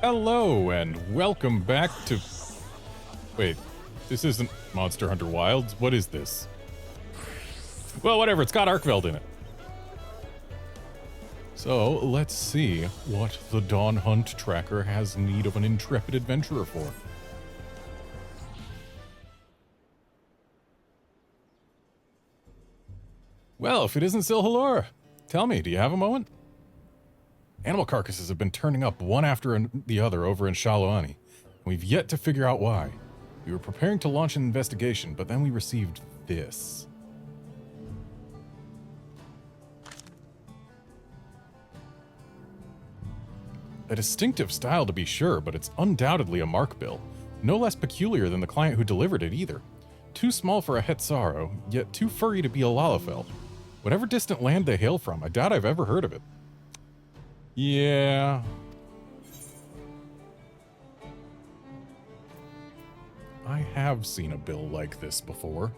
Hello, and welcome back to... Wait, this isn't Monster Hunter Wilds. What is this? Well, whatever, it's got Arkveld in it. So, let's see what the Dawn Hunt tracker has need of an intrepid adventurer for. Well, if it isn't Silhalor, tell me, do you have a moment? Animal carcasses have been turning up one after the other over in Shaloani, and we've yet to figure out why. We were preparing to launch an investigation, but then we received this. A distinctive style to be sure, but it's undoubtedly a mark bill. No less peculiar than the client who delivered it either. Too small for a Hetsaro, yet too furry to be a Lalafell. Whatever distant land they hail from, I doubt I've ever heard of it. Yeah. I have seen a bill like this before.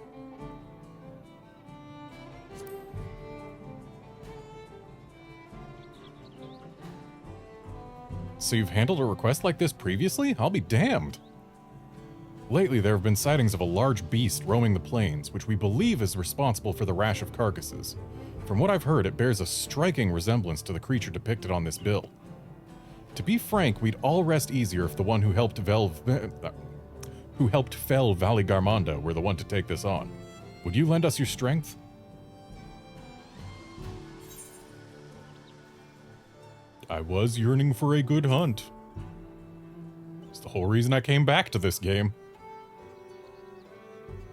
So you've handled a request like this previously? I'll be damned. Lately, there have been sightings of a large beast roaming the plains, which we believe is responsible for the rash of carcasses. From what I've heard, it bears a striking resemblance to the creature depicted on this bill. To be frank, we'd all rest easier if the one who helped fell Valley Garmonda were the one to take this on. Would you lend us your strength? I was yearning for a good hunt. It's the whole reason I came back to this game.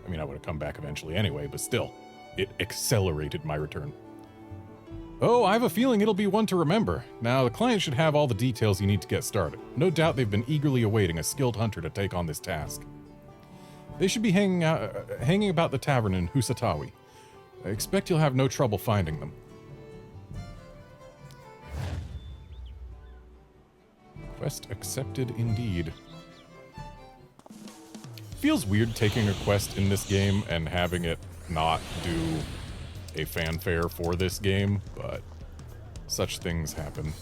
I mean, I would have come back eventually anyway, but still, it accelerated my return. Oh, I have a feeling it'll be one to remember. Now, the client should have all the details you need to get started. No doubt they've been eagerly awaiting a skilled hunter to take on this task. They should be hanging about the tavern in Husatawi. I expect you'll have no trouble finding them. Quest accepted indeed. Feels weird taking a quest in this game and having it not do a fanfare for this game, but such things happen.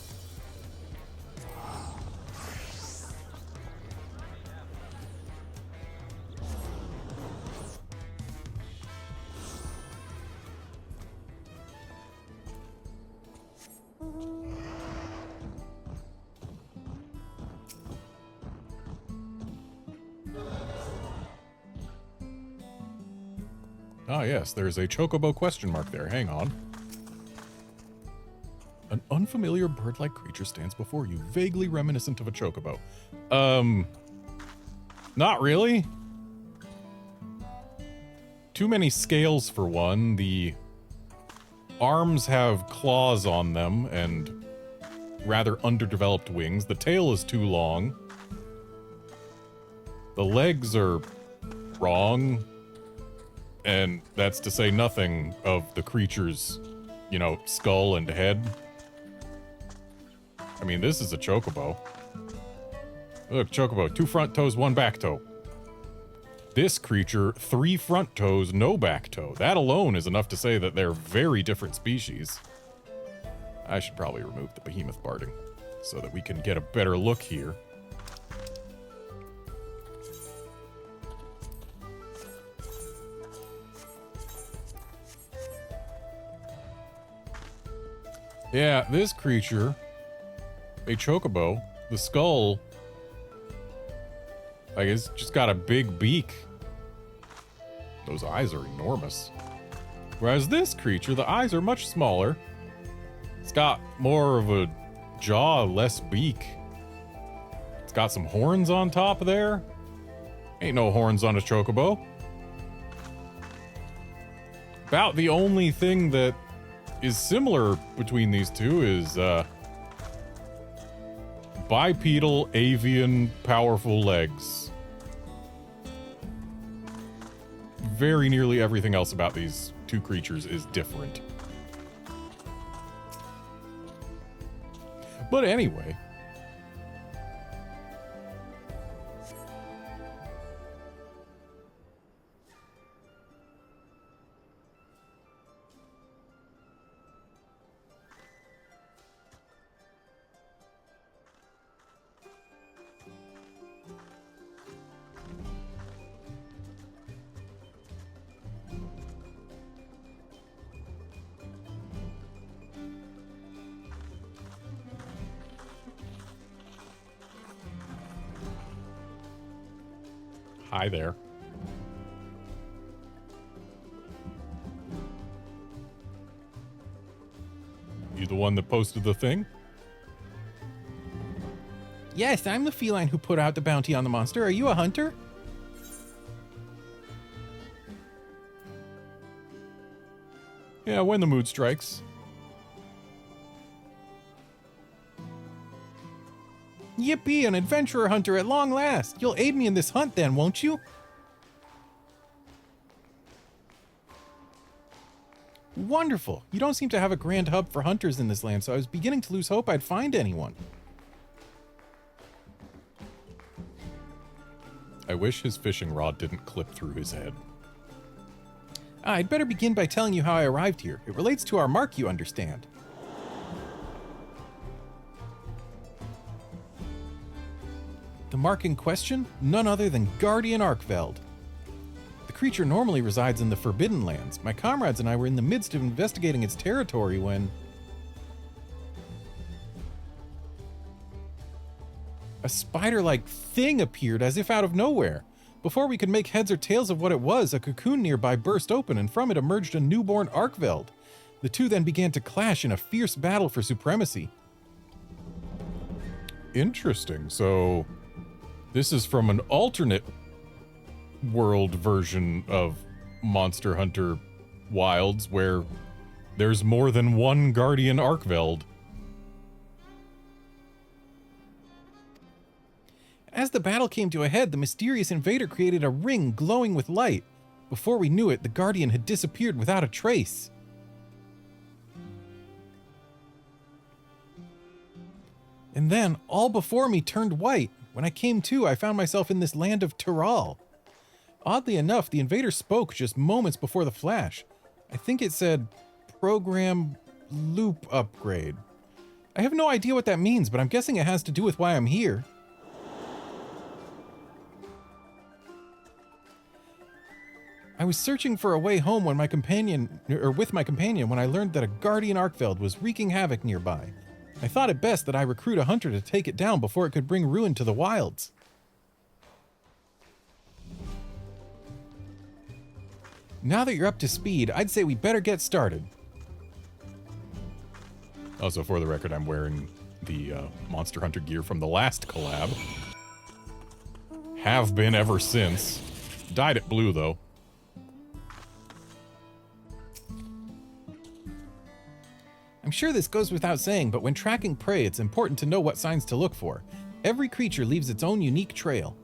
Ah yes, there's a chocobo question mark there. Hang on. An unfamiliar bird-like creature stands before you, vaguely reminiscent of a chocobo. Not really. Too many scales for one. The arms have claws on them and rather underdeveloped wings. The tail is too long. The legs are wrong. And that's to say nothing of the creature's, you know, skull and head. I mean, this is a chocobo. Look, chocobo, 2 front toes, 1 back toe. This creature, 3 front toes, no back toe. That alone is enough to say that they're very different species. I should probably remove the behemoth barding so that we can get a better look here. Yeah, this creature, a chocobo, the skull, like, it's just got a big beak. Those eyes are enormous. Whereas this creature, the eyes are much smaller. It's got more of a jaw, less beak. It's got some horns on top there. Ain't no horns on a chocobo. About the only thing that is similar between these two is bipedal, avian, powerful legs. Very nearly everything else about these two creatures is different. But anyway. Hi there. You the one that posted the thing? Yes, I'm the feline who put out the bounty on the monster. Are you a hunter? Yeah, when the mood strikes. Yippee, an adventurer hunter at long last. You'll aid me in this hunt then, won't you? Wonderful. You don't seem to have a grand hub for hunters in this land, so I was beginning to lose hope I'd find anyone. I wish his fishing rod didn't clip through his head. I'd better begin by telling you how I arrived here. It relates to our mark, you understand. The mark in question? None other than Guardian Arkveld. The creature normally resides in the Forbidden Lands. My comrades and I were in the midst of investigating its territory when... a spider-like thing appeared as if out of nowhere. Before we could make heads or tails of what it was, a cocoon nearby burst open, and from it emerged a newborn Arkveld. The two then began to clash in a fierce battle for supremacy. Interesting. So, this is from an alternate world version of Monster Hunter Wilds, where there's more than one Guardian Arkveld. As the battle came to a head, the mysterious invader created a ring glowing with light. Before we knew it, the Guardian had disappeared without a trace. And then, all before me turned white. When I came to, I found myself in this land of Tyrol. Oddly enough, the invader spoke just moments before the flash. I think it said, program loop upgrade. I have no idea what that means, but I'm guessing it has to do with why I'm here. I was searching for a way home when with my companion when I learned that a Guardian Arkveld was wreaking havoc nearby. I thought it best that I recruit a hunter to take it down before it could bring ruin to the wilds. Now that you're up to speed, I'd say we better get started. Also, for the record, I'm wearing the Monster Hunter gear from the last collab. Have been ever since. Dyed it blue, though. I'm sure this goes without saying, but when tracking prey, it's important to know what signs to look for. Every creature leaves its own unique trail.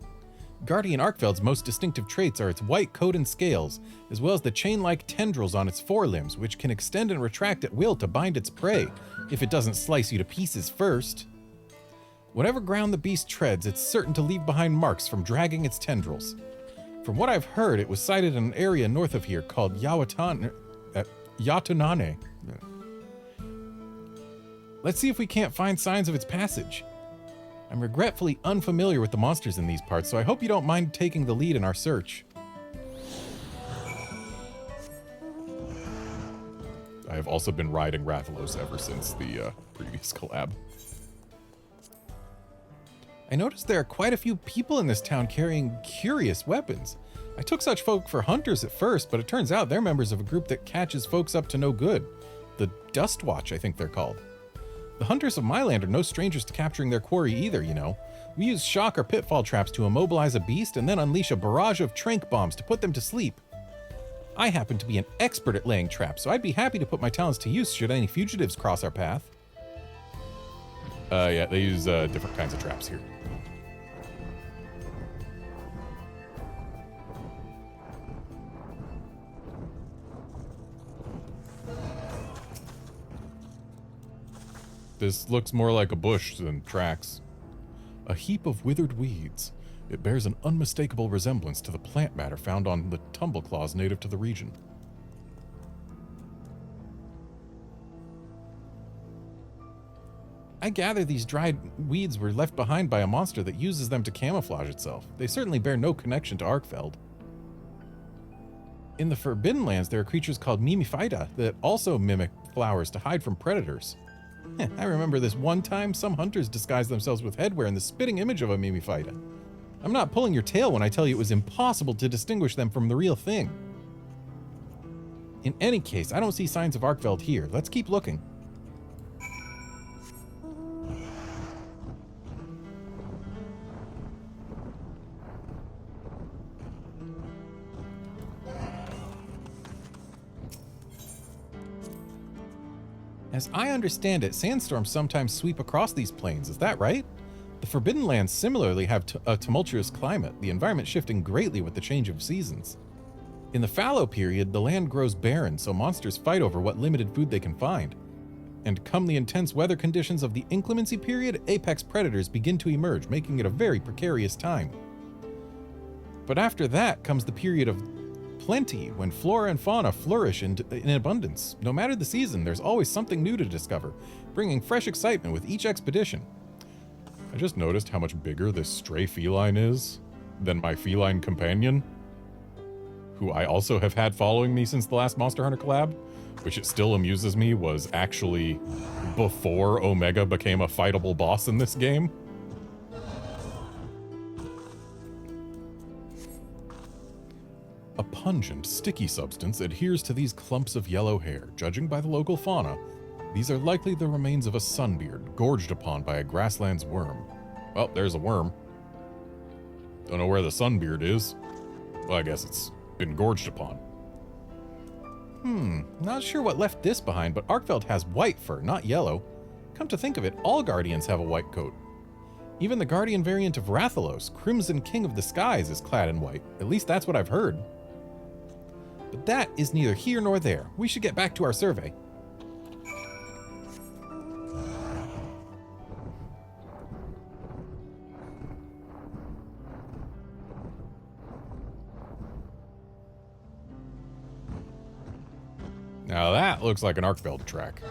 Guardian Arkveld's most distinctive traits are its white coat and scales, as well as the chain-like tendrils on its forelimbs, which can extend and retract at will to bind its prey, if it doesn't slice you to pieces first. Whatever ground the beast treads, it's certain to leave behind marks from dragging its tendrils. From what I've heard, it was sighted in an area north of here called Yatunane. Let's see if we can't find signs of its passage. I'm regretfully unfamiliar with the monsters in these parts, so I hope you don't mind taking the lead in our search. I have also been riding Rathalos ever since the previous collab. I noticed there are quite a few people in this town carrying curious weapons. I took such folk for hunters at first, but it turns out they're members of a group that catches folks up to no good. The Dust Watch, I think they're called. The hunters of my land are no strangers to capturing their quarry either, you know. We use shock or pitfall traps to immobilize a beast and then unleash a barrage of trank bombs to put them to sleep. I happen to be an expert at laying traps, so I'd be happy to put my talents to use should any fugitives cross our path. Yeah, they use different kinds of traps here. This looks more like a bush than tracks. A heap of withered weeds. It bears an unmistakable resemblance to the plant matter found on the tumbleclaws native to the region. I gather these dried weeds were left behind by a monster that uses them to camouflage itself. They certainly bear no connection to Arkveld. In the Forbidden Lands, there are creatures called Mimiphyta that also mimic flowers to hide from predators. I remember this one time some hunters disguised themselves with headwear in the spitting image of a Mimiphyta. I'm not pulling your tail when I tell you it was impossible to distinguish them from the real thing. In any case, I don't see signs of Arkveld here. Let's keep looking. As I understand it, sandstorms sometimes sweep across these plains, is that right? The Forbidden Lands similarly have a tumultuous climate, the environment shifting greatly with the change of seasons. In the fallow period, the land grows barren, so monsters fight over what limited food they can find. And come the intense weather conditions of the inclemency period, apex predators begin to emerge, making it a very precarious time. But after that comes the period of plenty, when flora and fauna flourish in abundance. No matter the season, there's always something new to discover, bringing fresh excitement with each expedition. I just noticed how much bigger this stray feline is than my feline companion, who I also have had following me since the last Monster Hunter collab, which it still amuses me was actually before Omega became a fightable boss in this game. A pungent, sticky substance adheres to these clumps of yellow hair. Judging by the local fauna, these are likely the remains of a sunbeard, gorged upon by a grassland's worm. Well, there's a worm. Don't know where the sunbeard is. Well, I guess it's been gorged upon. Not sure what left this behind, but Arkveld has white fur, not yellow. Come to think of it, all Guardians have a white coat. Even the Guardian variant of Rathalos, Crimson King of the Skies, is clad in white. At least that's what I've heard. But that is neither here nor there. We should get back to our survey. Now that looks like an Arkveld track.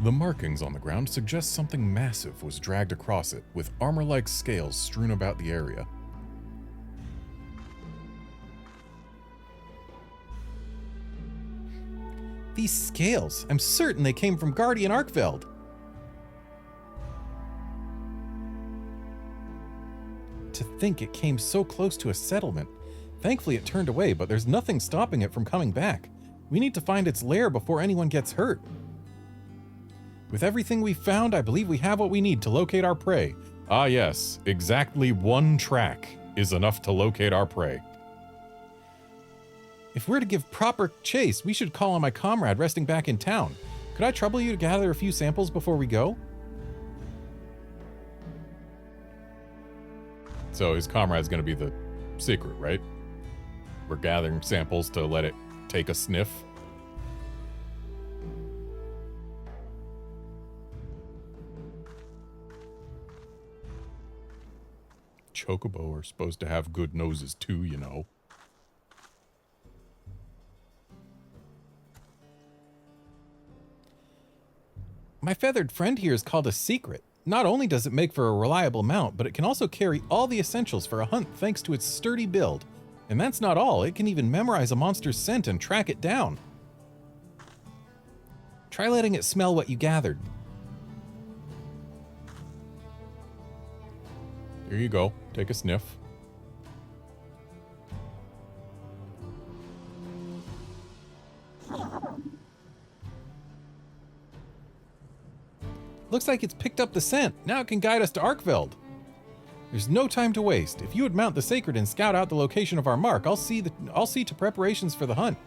The markings on the ground suggest something massive was dragged across it, with armor-like scales strewn about the area. These scales, I'm certain they came from Guardian Arkveld. To think it came so close to a settlement. Thankfully it turned away, but there's nothing stopping it from coming back. We need to find its lair before anyone gets hurt. With everything we've found, I believe we have what we need to locate our prey. Ah yes, exactly one track is enough to locate our prey. If we're to give proper chase, we should call on my comrade resting back in town. Could I trouble you to gather a few samples before we go? So his comrade's gonna be the secret, right? We're gathering samples to let it take a sniff. Chocobo are supposed to have good noses too, you know. My feathered friend here is called a secret. Not only does it make for a reliable mount, but it can also carry all the essentials for a hunt thanks to its sturdy build. And that's not all, it can even memorize a monster's scent and track it down. Try letting it smell what you gathered. Here you go. Take a sniff. Looks like it's picked up the scent. Now it can guide us to Arkveld. There's no time to waste. If you would mount the Sacred and scout out the location of our mark, I'll see to preparations for the hunt.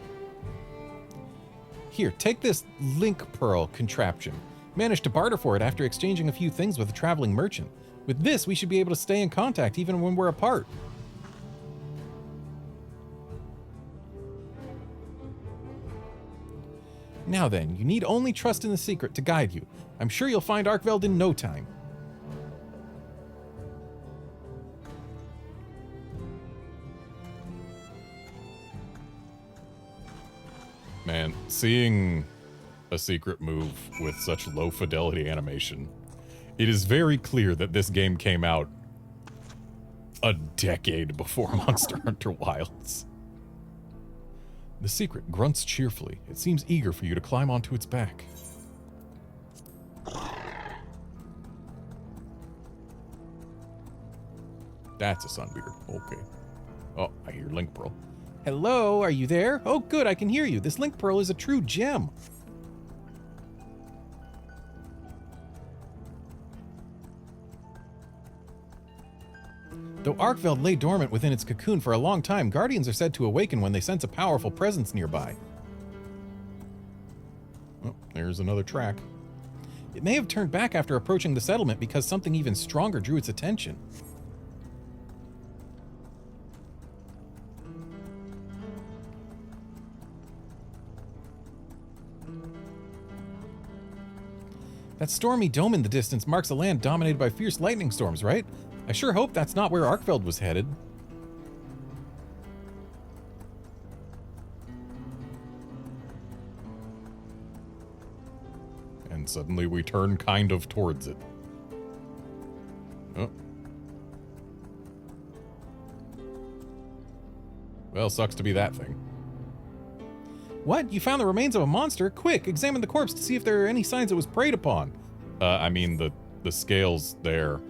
Here, take this link pearl contraption. Managed to barter for it after exchanging a few things with a traveling merchant. With this, we should be able to stay in contact even when we're apart. Now then, you need only trust in the secret to guide you. I'm sure you'll find Arkveld in no time. Man, seeing a secret move with such low fidelity animation, it is very clear that this game came out a decade before Monster Hunter Wilds. The secret grunts cheerfully. It seems eager for you to climb onto its back. That's a sunbeard. Okay. Oh, I hear Link Pearl. Hello, are you there? Oh, good, I can hear you. This Link Pearl is a true gem. Though Arkveld lay dormant within its cocoon for a long time, Guardians are said to awaken when they sense a powerful presence nearby. Oh, there's another track. It may have turned back after approaching the settlement because something even stronger drew its attention. That stormy dome in the distance marks a land dominated by fierce lightning storms, right? I sure hope that's not where Arkveld was headed. And suddenly we turn kind of towards it. Oh. Well, sucks to be that thing. What? You found the remains of a monster? Quick, examine the corpse to see if there are any signs it was preyed upon. I mean, the scales there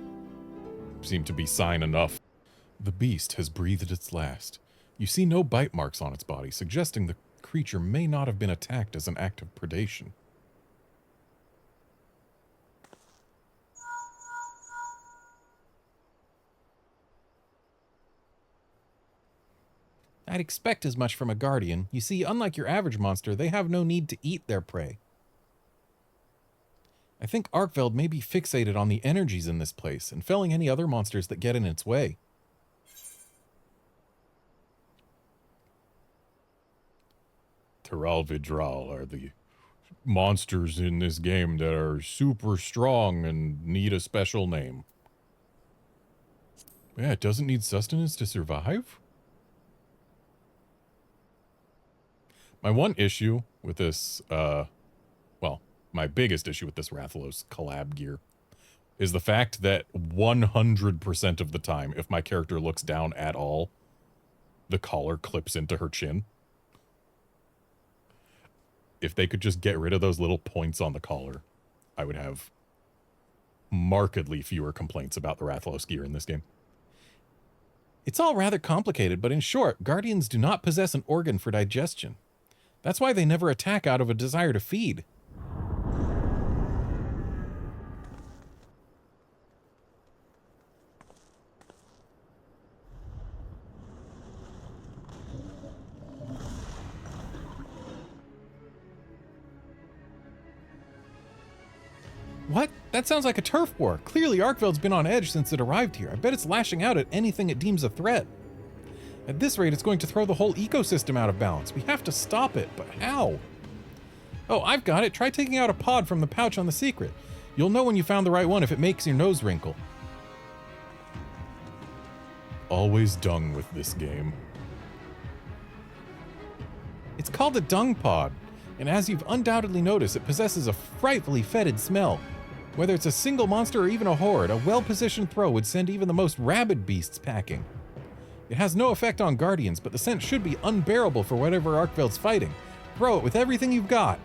seem to be sign enough. The beast has breathed its last. You see no bite marks on its body, suggesting the creature may not have been attacked as an act of predation. I'd expect as much from a Guardian. You see, unlike your average monster, they have no need to eat their prey. I think Arkveld may be fixated on the energies in this place and felling any other monsters that get in its way. Teralvidral are the monsters in this game that are super strong and need a special name. Yeah, it doesn't need sustenance to survive? My one issue with this, my biggest issue with this Rathalos collab gear is the fact that 100% of the time, if my character looks down at all, the collar clips into her chin. If they could just get rid of those little points on the collar, I would have markedly fewer complaints about the Rathalos gear in this game. It's all rather complicated, but in short, Guardians do not possess an organ for digestion. That's why they never attack out of a desire to feed. What? That sounds like a turf war. Clearly Arkveld's been on edge since it arrived here. I bet it's lashing out at anything it deems a threat. At this rate, it's going to throw the whole ecosystem out of balance. We have to stop it, but how? Oh, I've got it. Try taking out a pod from the pouch on the secret. You'll know when you found the right one if it makes your nose wrinkle. Always dung with this game. It's called a dung pod, and as you've undoubtedly noticed, it possesses a frightfully fetid smell. Whether it's a single monster or even a horde, a well-positioned throw would send even the most rabid beasts packing. It has no effect on Guardians, but the scent should be unbearable for whatever Arkveld's fighting. Throw it with everything you've got.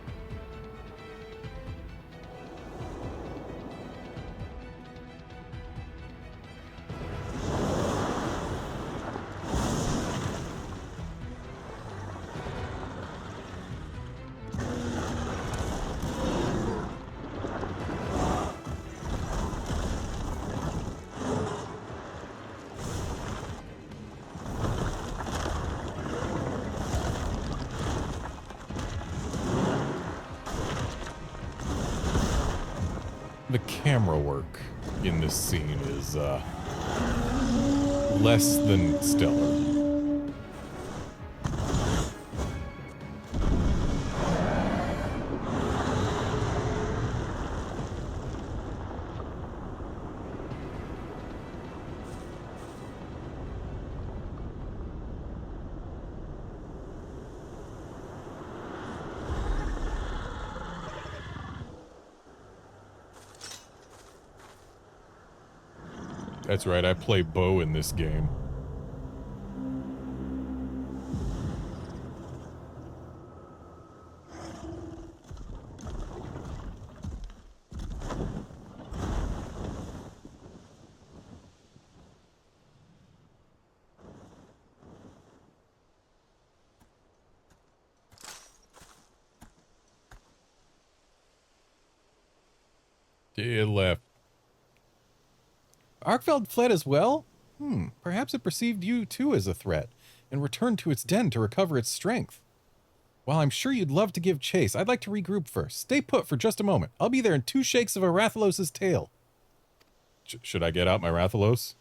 The camera work in this scene is less than stellar. That's right, I play Bo in this game. It left. Arkveld fled as well? Perhaps it perceived you too as a threat, and returned to its den to recover its strength. While I'm sure you'd love to give chase, I'd like to regroup first. Stay put for just a moment. I'll be there in 2 shakes of a Rathalos' tail. Should I get out my Rathalos?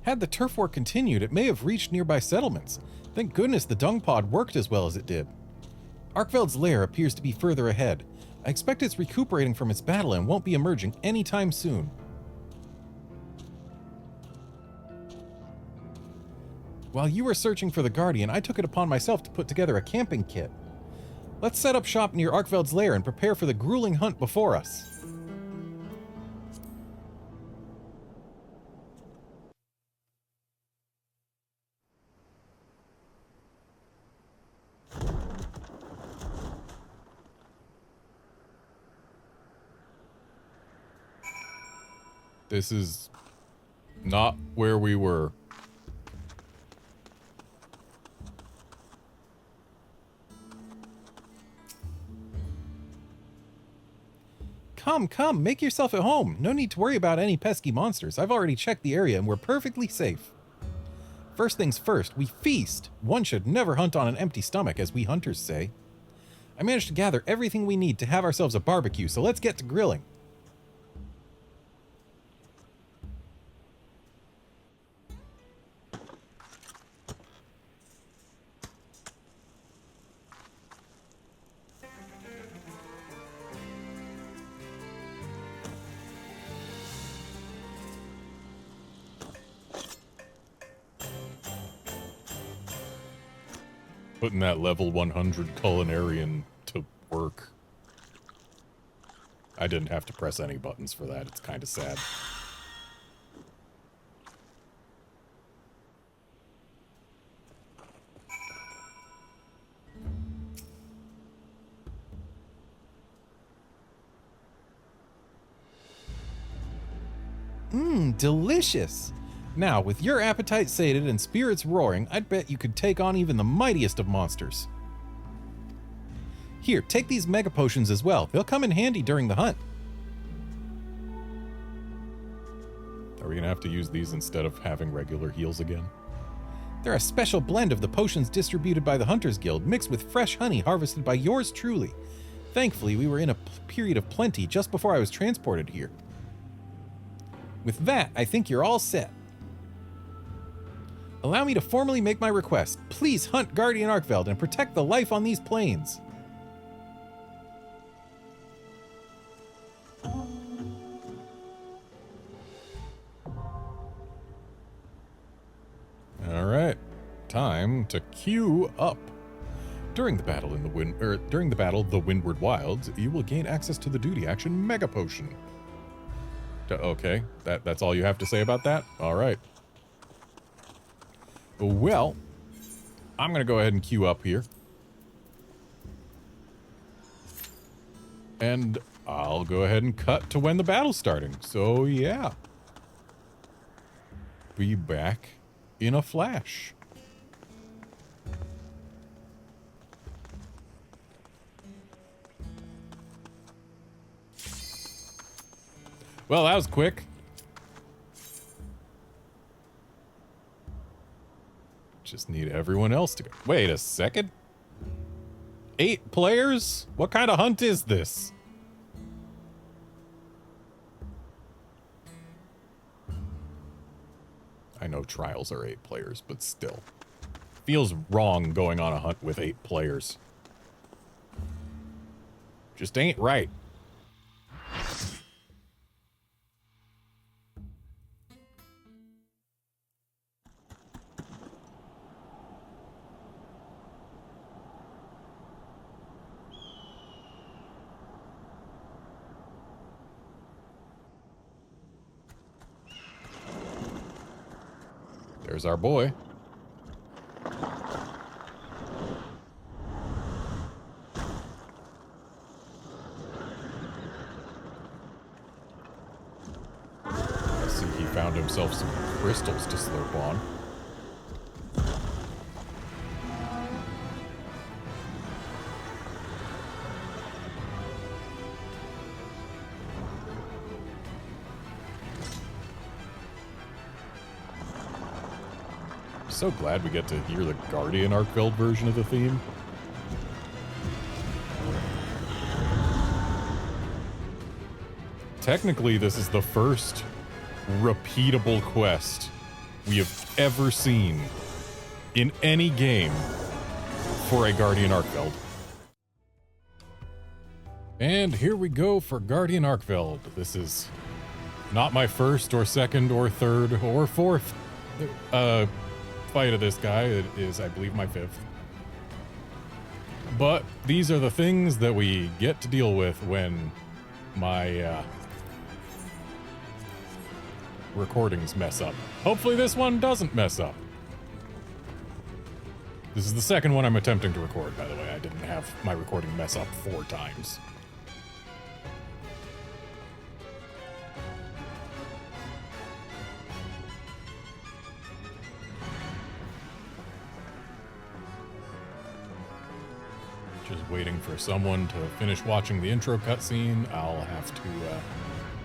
Had the turf war continued, it may have reached nearby settlements. Thank goodness the dung pod worked as well as it did. Arkveld's lair appears to be further ahead. I expect it's recuperating from its battle and won't be emerging anytime soon. While you were searching for the Guardian, I took it upon myself to put together a camping kit. Let's set up shop near Arkveld's lair and prepare for the grueling hunt before us. This is not where we were. Come, make yourself at home. No need to worry about any pesky monsters. I've already checked the area and we're perfectly safe. First things first, we feast. One should never hunt on an empty stomach, as we hunters say. I managed to gather everything we need to have ourselves a barbecue, so let's get to grilling. Putting that level 100 culinarian to work. I didn't have to press any buttons for that. It's kind of sad. Delicious! Now, with your appetite sated and spirits roaring, I'd bet you could take on even the mightiest of monsters. Here, take these mega potions as well. They'll come in handy during the hunt. Are we gonna have to use these instead of having regular heals again? They're a special blend of the potions distributed by the Hunters Guild, mixed with fresh honey harvested by yours truly. Thankfully, we were in a period of plenty just before I was transported here. With that, I think you're all set. Allow me to formally make my request. Please hunt Guardian Arkveld and protect the life on these plains. All right, time to queue up. During the battle the Windward Wilds, you will gain access to the duty action Mega Potion. Okay, that's all you have to say about that? All right. Well, I'm going to go ahead and queue up here. And I'll go ahead and cut to when the battle's starting. So, yeah. Be back in a flash. Well, that was quick. Just need everyone else to go. Wait a second. 8 players? What kind of hunt is this? I know trials are 8 players, but still. Feels wrong going on a hunt with 8 players. Just ain't right. There's our boy. found himself some crystals to slurp on. So glad we get to hear the Guardian Arkveld version of the theme. Technically, this is the first repeatable quest we have ever seen in any game for a Guardian Arkveld. And here we go for Guardian Arkveld. This is not my first or second or third or fourth fight of this guy. It is, I believe, my fifth. But these are the things that we get to deal with when my recordings mess up. Hopefully this one doesn't mess up. This is the second one I'm attempting to record, by the way. I didn't have my recording mess up 4 times. Just waiting for someone to finish watching the intro cutscene. I'll have to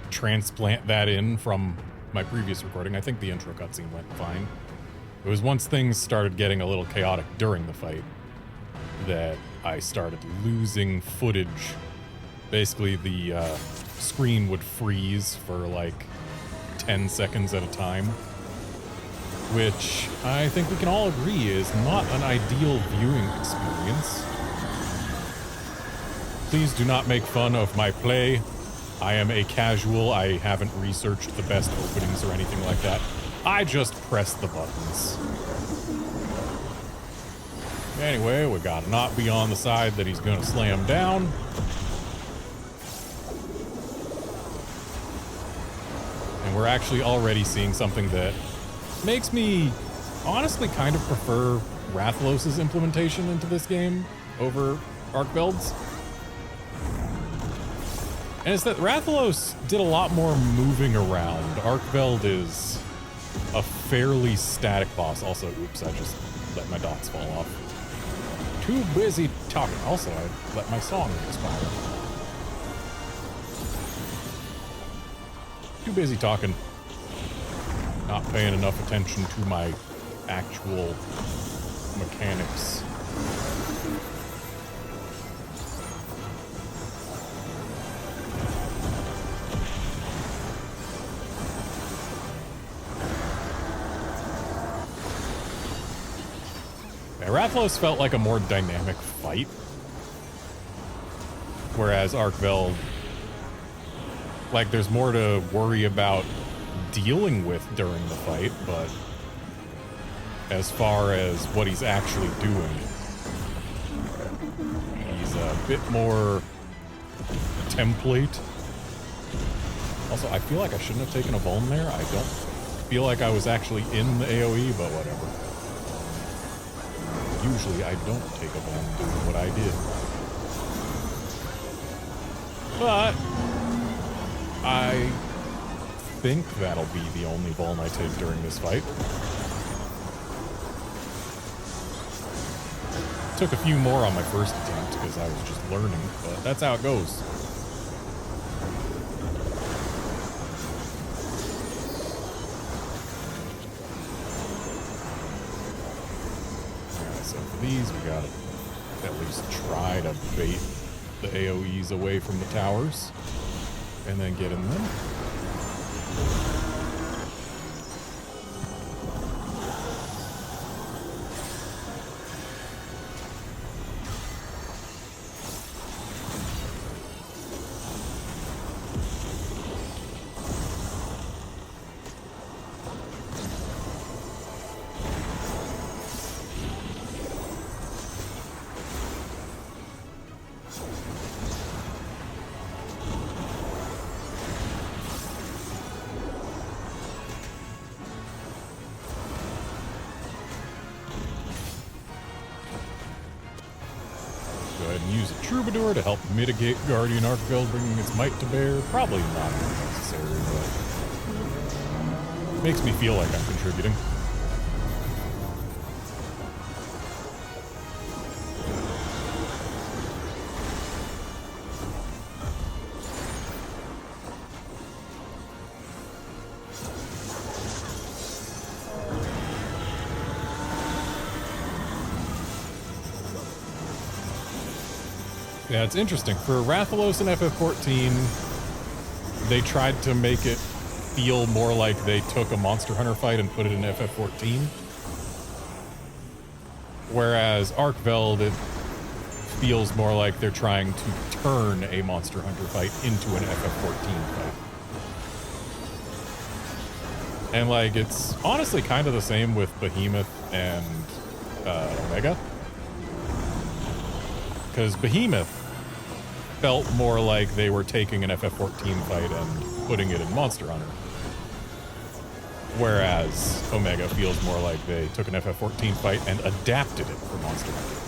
transplant that in from my previous recording. I think the intro cutscene went fine. It was once things started getting a little chaotic during the fight that I started losing footage. Basically, the screen would freeze for like 10 seconds at a time, which I think we can all agree is not an ideal viewing experience. Please do not make fun of my play. I am a casual. I haven't researched the best openings or anything like that. I just press the buttons. Anyway, we got not be on the side that he's gonna slam down. And we're actually already seeing something that makes me honestly kind of prefer Rathalos' implementation into this game over Arkveld's. And it's that Rathalos did a lot more moving around. Arkveld is a fairly static boss. Also, oops, I just let my dots fall off. Too busy talking. Also, I let my song expire. Too busy talking. Not paying enough attention to my actual mechanics. Rathalos felt like a more dynamic fight, whereas Arkveld, like, there's more to worry about dealing with during the fight, but as far as what he's actually doing, he's a bit more template. Also, I feel like I shouldn't have taken a vuln there. I don't feel like I was actually in the AoE, but whatever. Usually I don't take a vuln doing what I did. But I think that'll be the only vuln I take during this fight. Took a few more on my first attempt because I was just learning, but that's how it goes. These, we gotta at least try to bait the AoEs away from the towers and then get in them. Troubadour to help mitigate Guardian Arkveld bringing its might to bear. Probably not necessary, but Makes me feel like I'm contributing. Yeah, it's interesting. For Rathalos and FF14, they tried to make it feel more like they took a Monster Hunter fight and put it in FF14. Whereas Arkveld, it feels more like they're trying to turn a Monster Hunter fight into an FF14 fight. And, like, it's honestly kind of the same with Behemoth and Omega. Because Behemoth felt more like they were taking an FF14 fight and putting it in Monster Hunter. Whereas Omega feels more like they took an FF14 fight and adapted it for Monster Hunter.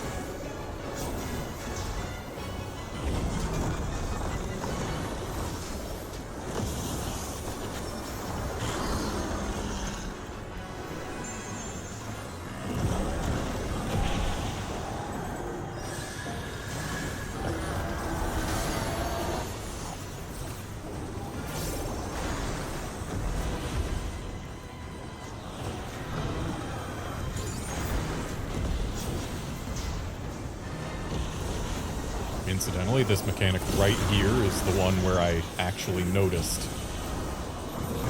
Incidentally, this mechanic right here is the one where I actually noticed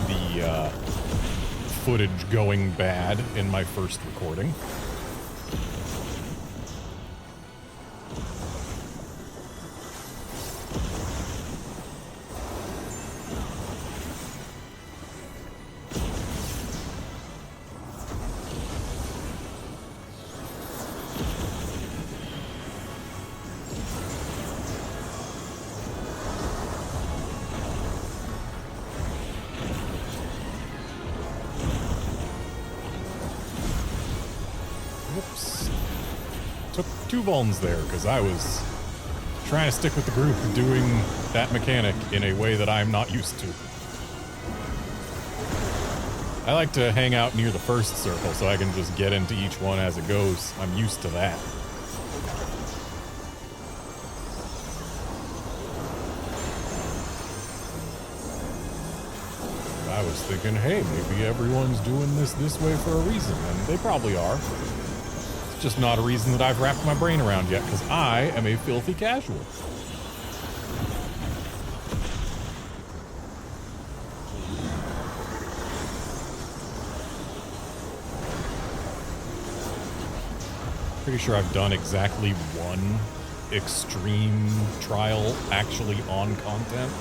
the footage going bad in my first recording. Two vulns there, because I was trying to stick with the group doing that mechanic in a way that I'm not used to. I like to hang out near the first circle so I can just get into each one as it goes. I'm used to that. I was thinking, hey, maybe everyone's doing this way for a reason, and they probably are. Just not a reason that I've wrapped my brain around yet, because I am a filthy casual. Pretty sure I've done exactly one extreme trial actually on content.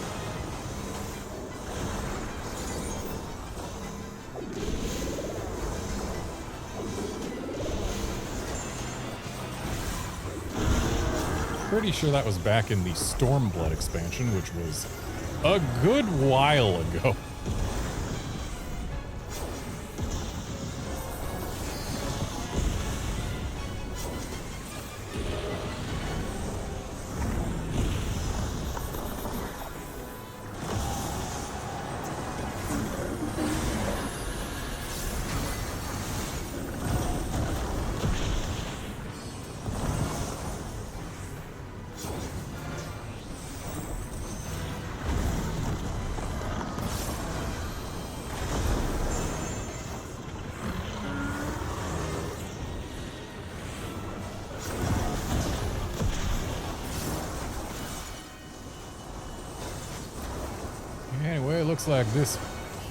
Pretty sure that was back in the Stormblood expansion, which was a good while ago. Anyway, it looks like this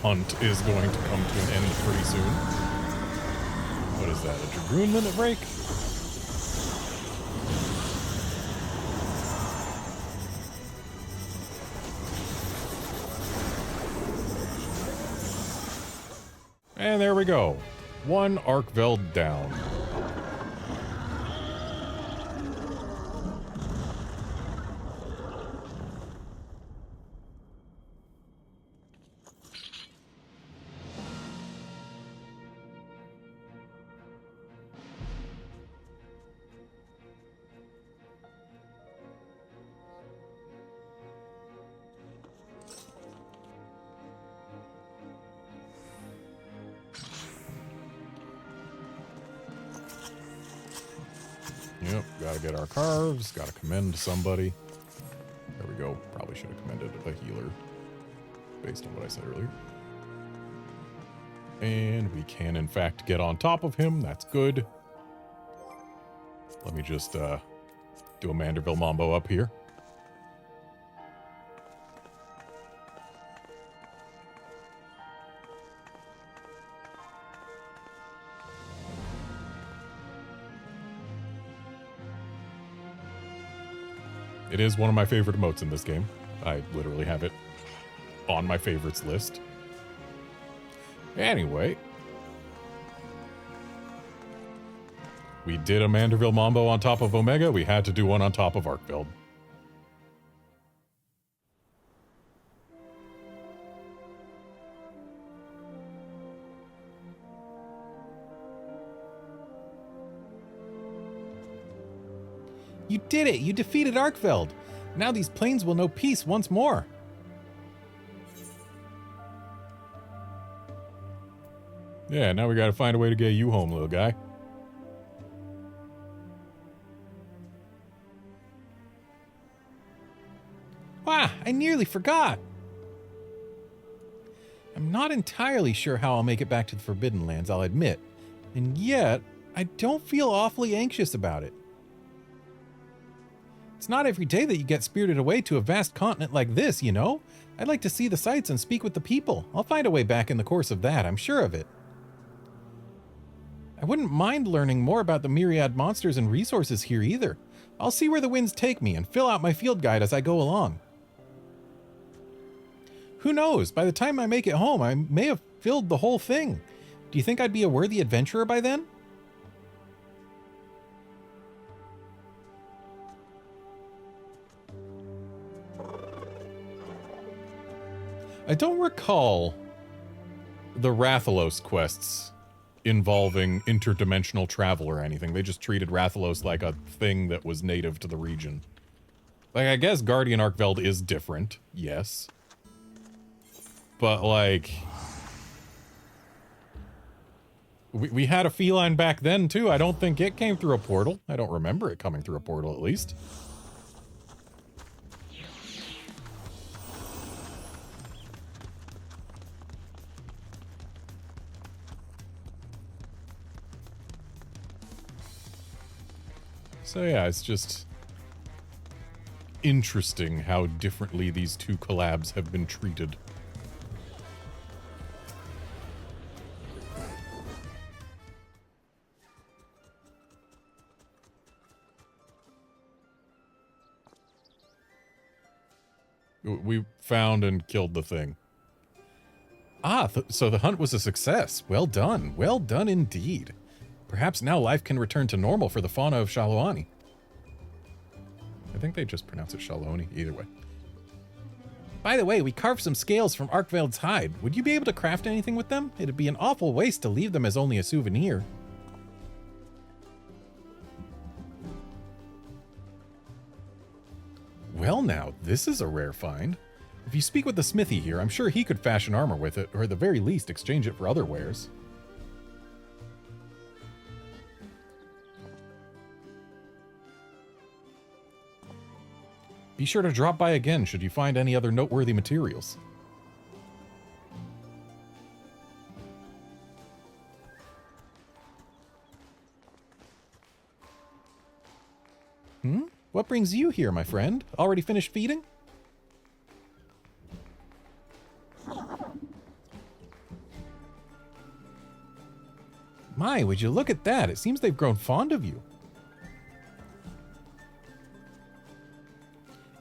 hunt is going to come to an end pretty soon. What is that, a Dragoon limit break? And there we go. One Arkveld down. Yep, gotta get our carves, gotta commend somebody. There we go. Probably should have commended a healer based on what I said earlier. And we can, in fact, get on top of him. That's good. Let me just do a Manderville Mambo up here. It is one of my favorite emotes in this game. I literally have it on my favorites list. Anyway. We did a Manderville Mambo on top of Omega. We had to do one on top of Arkveld. You did it! You defeated Arkveld! Now these plains will know peace once more. Yeah, now we gotta find a way to get you home, little guy. Wow, I nearly forgot! I'm not entirely sure how I'll make it back to the Forbidden Lands, I'll admit. And yet, I don't feel awfully anxious about it. It's not every day that you get spirited away to a vast continent like this, you know? I'd like to see the sights and speak with the people. I'll find a way back in the course of that, I'm sure of it. I wouldn't mind learning more about the myriad monsters and resources here either. I'll see where the winds take me and fill out my field guide as I go along. Who knows? By the time I make it home, I may have filled the whole thing. Do you think I'd be a worthy adventurer by then? I don't recall the Rathalos quests involving interdimensional travel or anything. They just treated Rathalos like a thing that was native to the region. Like, I guess Guardian Arkveld is different, yes. But, like... We had a feline back then, too. I don't think it came through a portal. I don't remember it coming through a portal, at least. So yeah, it's just interesting how differently these two collabs have been treated. We found and killed the thing. Ah, so the hunt was a success. Well done. Well done indeed. Perhaps now life can return to normal for the fauna of Shaloani. I think they just pronounce it Shaloni, either way. By the way, we carved some scales from Arkveld's hide. Would you be able to craft anything with them? It'd be an awful waste to leave them as only a souvenir. Well now, this is a rare find. If you speak with the smithy here, I'm sure he could fashion armor with it, or at the very least exchange it for other wares. Be sure to drop by again should you find any other noteworthy materials. What brings you here, my friend? Already finished feeding? My, would you look at that? It seems they've grown fond of you.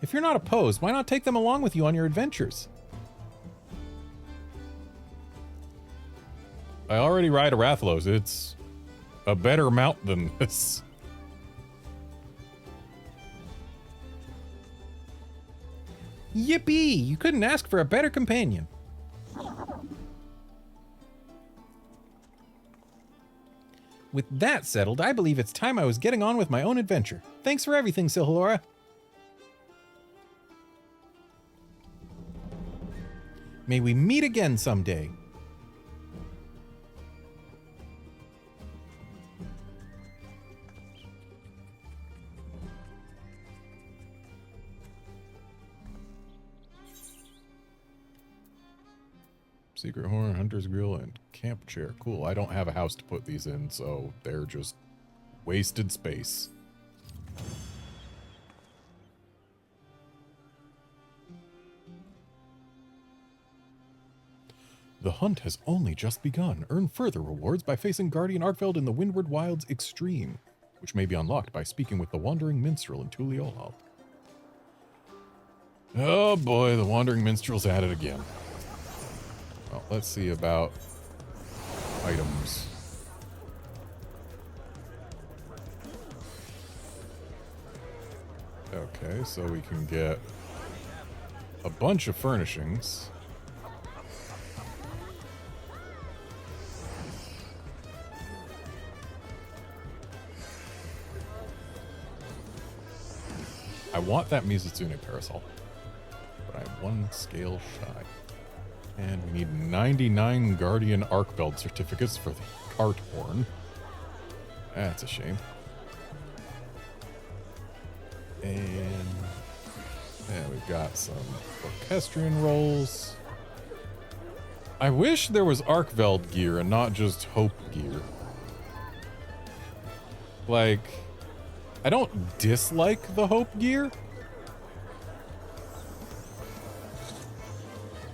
If you're not opposed, why not take them along with you on your adventures? I already ride a Rathalos. It's a better mount than this. Yippee! You couldn't ask for a better companion. With that settled, I believe it's time I was getting on with my own adventure. Thanks for everything, Silhalora. May we meet again someday. Secret horn, hunter's grill, and camp chair. Cool. I don't have a house to put these in, so they're just wasted space. The hunt has only just begun. Earn further rewards by facing Guardian Arkveld in the Windward Wilds Extreme, which may be unlocked by speaking with the Wandering Minstrel in Tuliolhal. Oh boy, the Wandering Minstrel's at it again. Well, let's see about items. Okay, so we can get a bunch of furnishings. I want that Mizutsune parasol, but I'm one scale shy. And we need 99 Guardian Arkveld certificates for the cart horn. That's a shame. And yeah, we've got some orchestrion rolls. I wish there was Arkveld gear and not just Hope gear. Like, I don't dislike the Hope gear,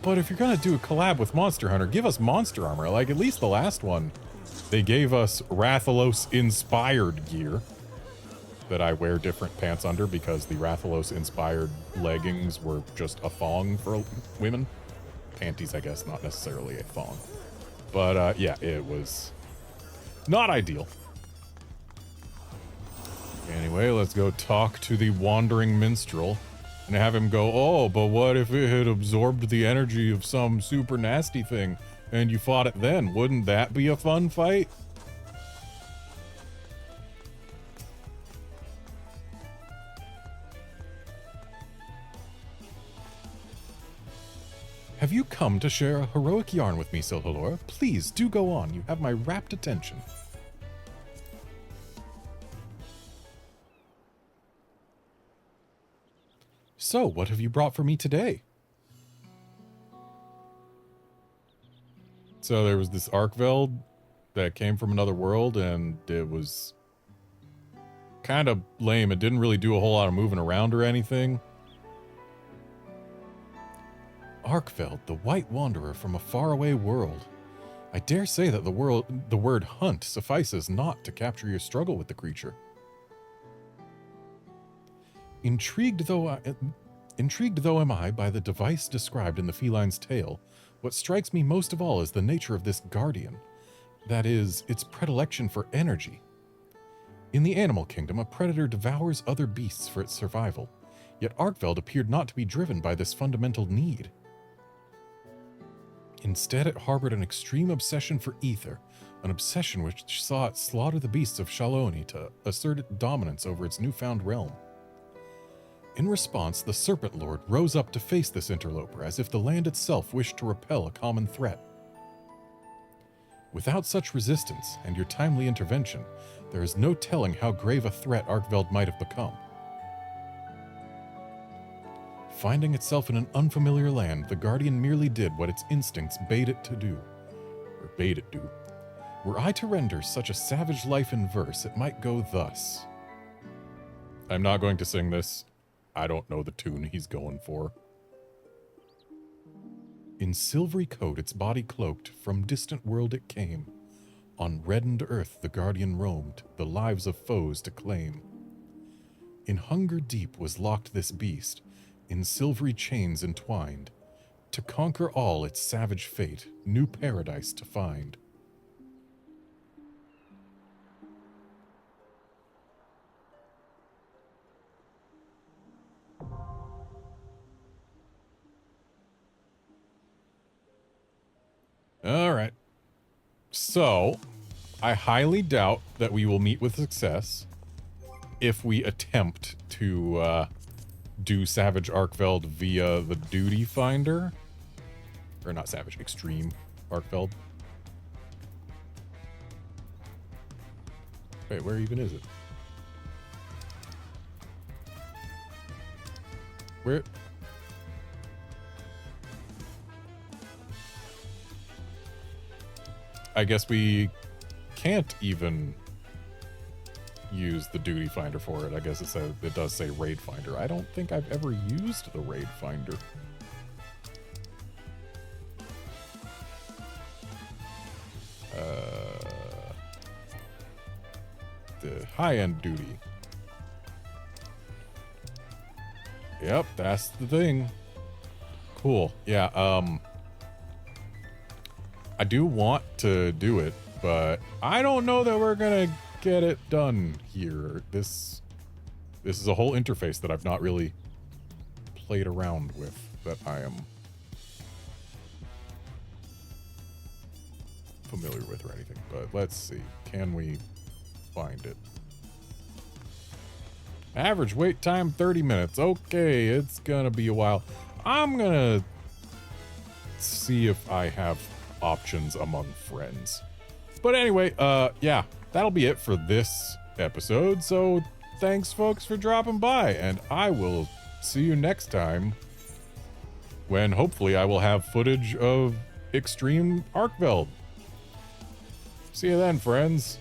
but if you're gonna do a collab with Monster Hunter, give us monster armor. Like, at least the last one, they gave us Rathalos-inspired gear that I wear different pants under because the Rathalos-inspired leggings were just a thong for women. Panties, I guess, not necessarily a thong. But, yeah, it was not ideal. Anyway, let's go talk to the Wandering Minstrel and have him go, oh, but what if it had absorbed the energy of some super nasty thing and you fought it then? Wouldn't that be a fun fight? Have you come to share a heroic yarn with me, Silhalora? Please, do go on. You have my rapt attention. So, what have you brought for me today? So there was this Arkveld that came from another world, and it was kind of lame. It didn't really do a whole lot of moving around or anything. Arkveld, the White Wanderer from a faraway world. I dare say that the word hunt suffices not to capture your struggle with the creature. Intrigued though am I by the device described in the feline's tale, what strikes me most of all is the nature of this guardian. That is, its predilection for energy. In the animal kingdom, a predator devours other beasts for its survival, yet Arkveld appeared not to be driven by this fundamental need. Instead, it harbored an extreme obsession for ether, an obsession which saw it slaughter the beasts of Shaloni to assert its dominance over its newfound realm. In response, the Serpent Lord rose up to face this interloper, as if the land itself wished to repel a common threat. Without such resistance, and your timely intervention, there is no telling how grave a threat Arkveld might have become. Finding itself in an unfamiliar land, the Guardian merely did what its instincts bade it do. Were I to render such a savage life in verse, it might go thus. I'm not going to sing this. I don't know the tune he's going for. In silvery coat its body cloaked, from distant world it came. On reddened earth the Guardian roamed, the lives of foes to claim. In hunger deep was locked this beast, in silvery chains entwined, to conquer all its savage fate, new paradise to find. All right. So, I highly doubt that we will meet with success if we attempt to do Savage Arkveld via the Duty Finder. Or not Savage, Extreme Arkveld. Wait, where even is it? Where? I guess we can't even use the duty finder for it. I guess it does say raid finder. I don't think I've ever used the raid finder. The high-end duty. Yep, that's the thing. Cool. Yeah, I do want to do it, but I don't know that we're gonna get it done here. This is a whole interface that I've not really played around with, that I am familiar with or anything. But let's see. Can we find it? Average wait time 30 minutes. Okay, it's gonna be a while. I'm gonna see if I have options among friends. But anyway, yeah, that'll be it for this episode. So thanks folks for dropping by, and I will see you next time when hopefully I will have footage of Extreme Arkveld. See you then, friends.